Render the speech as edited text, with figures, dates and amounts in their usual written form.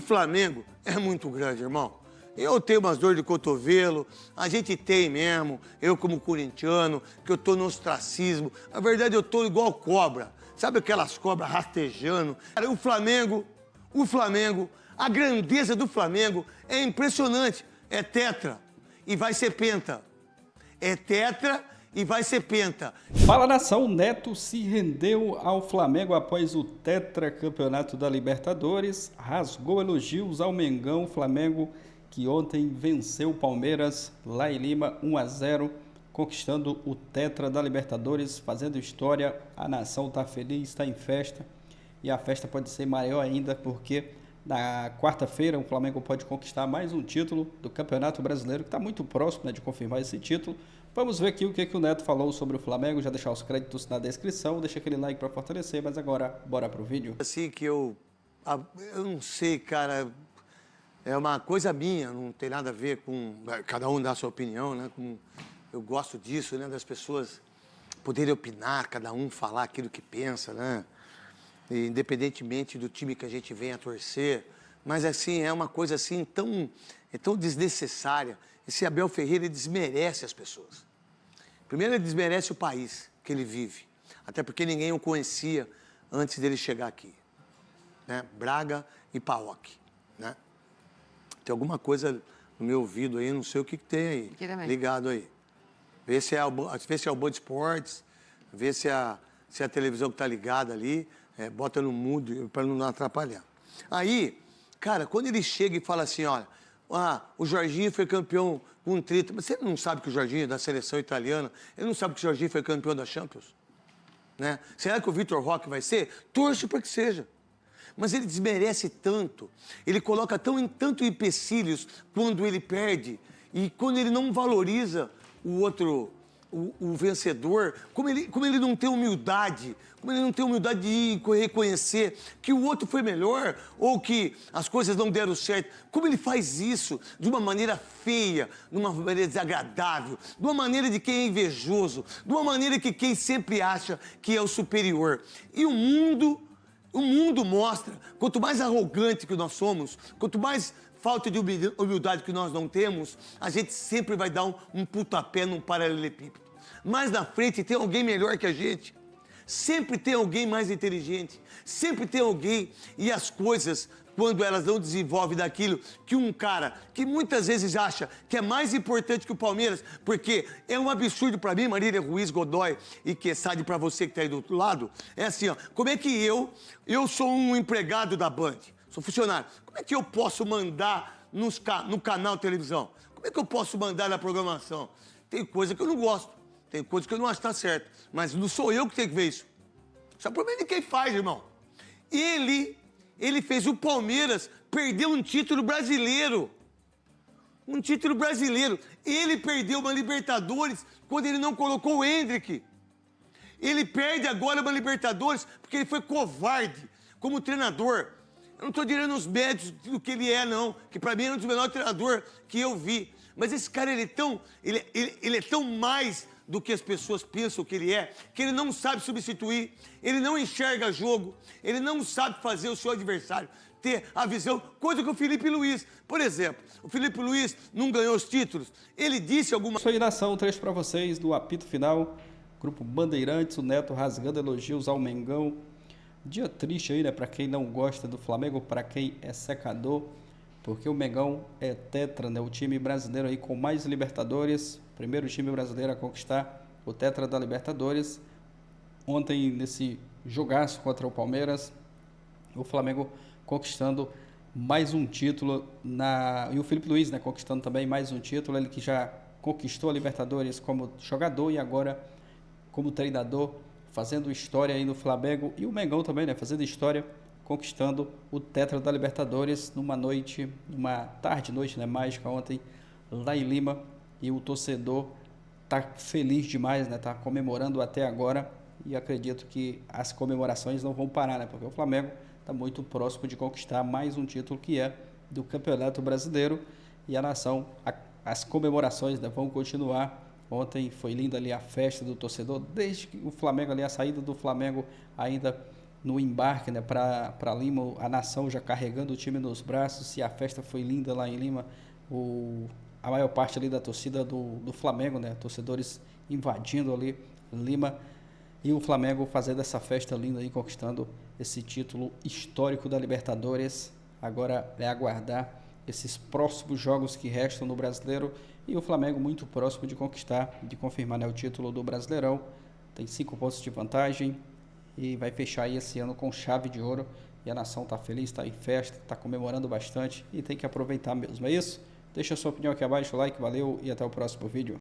Flamengo é muito grande, irmão. Eu tenho umas dores de cotovelo, a gente tem mesmo, eu como corintiano, que eu tô no ostracismo. Na verdade, eu tô igual cobra. Sabe aquelas cobras rastejando? Cara, o Flamengo, a grandeza do Flamengo é impressionante. É tetra e vai ser penta. É tetra e vai ser penta. Fala, nação. Neto se rendeu ao Flamengo após o tetracampeonato da Libertadores, rasgou elogios ao Mengão. Flamengo que ontem venceu o Palmeiras lá em Lima 1-0, conquistando o tetra da Libertadores, fazendo história. A nação está feliz, está em festa, e a festa pode ser maior ainda porque na quarta-feira o Flamengo pode conquistar mais um título do Campeonato Brasileiro, que está muito próximo, né, de confirmar esse título. Vamos ver aqui o que o Neto falou sobre o Flamengo, já deixar os créditos na descrição, deixa aquele like para fortalecer, mas agora bora pro vídeo. Assim que eu não sei, cara, é uma coisa minha, não tem nada a ver com cada um dar a sua opinião, né? Eu gosto disso, né, das pessoas poderem opinar, cada um falar aquilo que pensa, né? Independentemente do time que a gente venha a torcer, mas assim, é uma coisa assim tão desnecessária. Esse Abel Ferreira, ele desmerece as pessoas. Primeiro, ele desmerece o país que ele vive, até porque ninguém o conhecia antes dele chegar aqui, né? Braga e Paok, né? Tem alguma coisa no meu ouvido aí, não sei o que tem aí, ligado aí. Vê se é o Band Esportes, vê se é a televisão que tá ligada ali, bota no mudo para não atrapalhar. Aí, cara, quando ele chega e fala assim, olha, o Jorginho foi campeão com 30, mas você não sabe que o Jorginho é da seleção italiana, ele não sabe que o Jorginho foi campeão da Champions, né? Será que o Vitor Roque vai ser? Torce para que seja. Mas ele desmerece tanto, ele coloca tanto empecilhos quando ele perde, e quando ele não valoriza o outro, o vencedor, como ele não tem humildade, de reconhecer que o outro foi melhor ou que as coisas não deram certo, como ele faz isso de uma maneira feia, de uma maneira desagradável, de uma maneira de quem é invejoso, de uma maneira que quem sempre acha que é o superior. E o mundo mostra, quanto mais arrogante que nós somos, quanto mais falta de humildade que nós não temos, a gente sempre vai dar um pontapé num paralelepípedo. Mais na frente tem alguém melhor que a gente. Sempre tem alguém mais inteligente. Sempre tem alguém. E as coisas, quando elas não desenvolvem daquilo que um cara que muitas vezes acha que é mais importante que o Palmeiras, porque é um absurdo para mim, Marília Ruiz, Godoy e Quesade, para você que está aí do outro lado, é assim, ó, como é que eu sou um empregado da Band, sou funcionário, como é que eu posso mandar no canal de televisão? Como é que eu posso mandar na programação? Tem coisa que eu não gosto, tem coisa que eu não acho que está certo, mas não sou eu que tenho que ver isso. Isso é problema de quem faz, irmão. Ele fez o Palmeiras perder um título brasileiro. Um título brasileiro. Ele perdeu uma Libertadores quando ele não colocou o Endrick. Ele perde agora uma Libertadores porque ele foi covarde como treinador. Eu não estou tirando os méritos do que ele é, não. Que para mim é um dos melhores treinadores que eu vi. Mas esse cara, ele é tão mais do que as pessoas pensam que ele não sabe substituir, ele não enxerga jogo, ele não sabe fazer o seu adversário ter a visão, coisa que o Felipe Luiz, por exemplo, o Felipe Luiz não ganhou os títulos, ele disse alguma... Isso aí, nação, trecho para vocês do apito final, Grupo Bandeirantes, o Neto rasgando elogios ao Mengão. Dia triste aí, né, para quem não gosta do Flamengo, para quem é secador, porque o Mengão é tetra, né, o time brasileiro aí com mais Libertadores, primeiro time brasileiro a conquistar o tetra da Libertadores. Ontem, nesse jogaço contra o Palmeiras, o Flamengo conquistando mais um título, e o Felipe Luiz, né, conquistando também mais um título, ele que já conquistou a Libertadores como jogador e agora como treinador, fazendo história aí no Flamengo, e o Mengão também, né, fazendo história, conquistando o tetra da Libertadores numa tarde-noite, né, mágica ontem, lá em Lima, e o torcedor tá feliz demais, né, tá comemorando até agora, e acredito que as comemorações não vão parar, né, porque o Flamengo está muito próximo de conquistar mais um título que é do Campeonato Brasileiro, e a nação, as comemorações, né, vão continuar. Ontem foi linda ali a festa do torcedor, desde que o Flamengo ali, a saída do Flamengo ainda no embarque, né, para Lima, a nação já carregando o time nos braços, e a festa foi linda lá em Lima. A maior parte ali da torcida do Flamengo, né, torcedores invadindo ali Lima, e o Flamengo fazendo essa festa linda aí, conquistando esse título histórico da Libertadores. Agora é aguardar esses próximos jogos que restam no Brasileiro, e o Flamengo muito próximo de conquistar, de confirmar, né, o título do Brasileirão. Tem 5 pontos de vantagem e vai fechar aí esse ano com chave de ouro, e a nação está feliz, está em festa, está comemorando bastante e tem que aproveitar mesmo. É isso? Deixa a sua opinião aqui abaixo, like, valeu e até o próximo vídeo.